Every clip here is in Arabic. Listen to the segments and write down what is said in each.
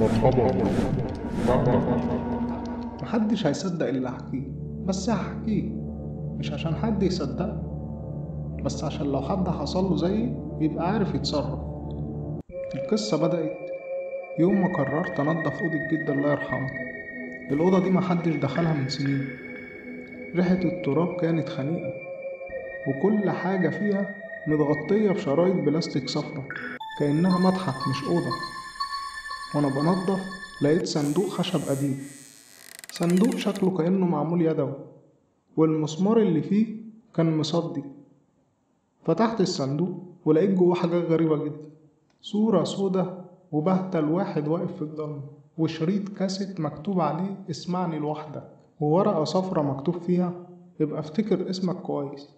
مرحبا. نعم. محدش هيصدق اللي هحكيه، بس هحكيه مش عشان حد يصدق، بس عشان لو حد حصله زيي يبقى عارف يتصرف. القصة بدأت يوم ما قررت أنضف أوضة جدي الله يرحمه. الأوضة دي محدش دخلها من سنين. ريحة التراب كانت خنيقة، وكل حاجة فيها متغطية بشرايط بلاستيك صفرا، كأنها متحف مش أوضة. وأنا بنضف لقيت صندوق خشب قديم، صندوق شكله كأنه معمول يدوي، والمسمار اللي فيه كان مصدي. فتحت الصندوق ولقيت جواه حاجات غريبة جدا، صورة سودة وبهتة لواحد واقف في الضلمة، وشريط كاسيت مكتوب عليه اسمعني لوحدك، وورقة صفرة مكتوب فيها يبقى افتكر اسمك كويس.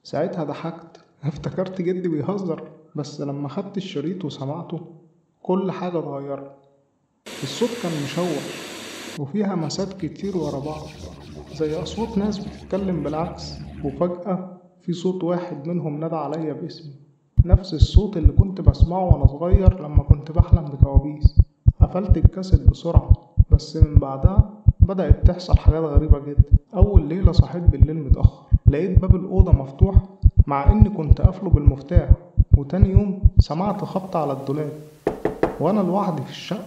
ساعتها ضحكت افتكرت جدي بيهزر، بس لما خدت الشريط وسمعته كل حاجة اتغيرت. الصوت كان مشوش وفيه همسات كتير ورا بعض، زي أصوات ناس بتتكلم بالعكس، وفجأة في صوت واحد منهم نادى عليا باسمي، نفس الصوت اللي كنت بسمعه وأنا صغير لما كنت بحلم بكوابيس. قفلت الكاسيت بسرعة، بس من بعدها بدأت تحصل حاجات غريبة جدا. أول ليلة صحيت بالليل متأخر، لقيت باب الأوضة مفتوح مع إني كنت قافله بالمفتاح، وتاني يوم سمعت خبط على الدولاب وأنا لوحدي في الشقة.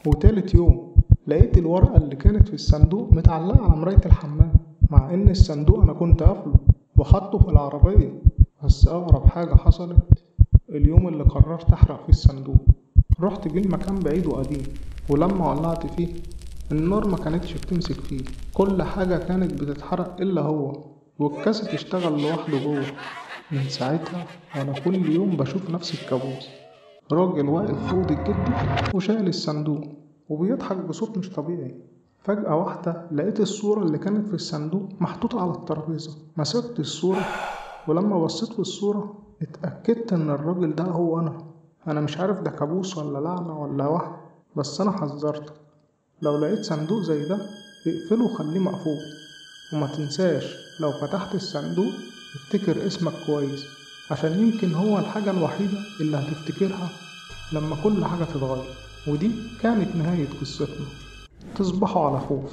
وتالت يوم لقيت الورقة اللي كانت في الصندوق متعلقة على مراية الحمام، مع إن الصندوق أنا كنت قافله وحطه في العربية. بس أغرب حاجة حصلت اليوم اللي قررت أحرق فيه الصندوق. رحت بيه لمكان بعيد وقديم، ولما ولعت فيه النار ما كانتش بتمسك فيه، كل حاجة كانت بتتحرق إلا هو، والكاسيت اشتغل لوحده جوه. من ساعتها وأنا كل يوم بشوف نفس الكابوس، راجل واقف في أوضة جدي وشايل الصندوق وبيضحك بصوت مش طبيعي. فجأة واحدة لقيت الصورة اللي كانت في الصندوق محطوطة على الترابيزة. مسكت الصورة، ولما بصيت في الصورة اتأكدت إن الراجل ده هو أنا مش عارف ده كابوس ولا لعنة ولا وهم، بس أنا حذرتك، لو لقيت صندوق زي ده اقفله وخليه مقفول، وما تنساش لو فتحت الصندوق افتكر اسمك كويس، عشان يمكن هو الحاجة الوحيدة اللي هتفتكرها لما كل حاجة تتغير. ودي كانت نهاية قصتنا. تصبحوا على خوف.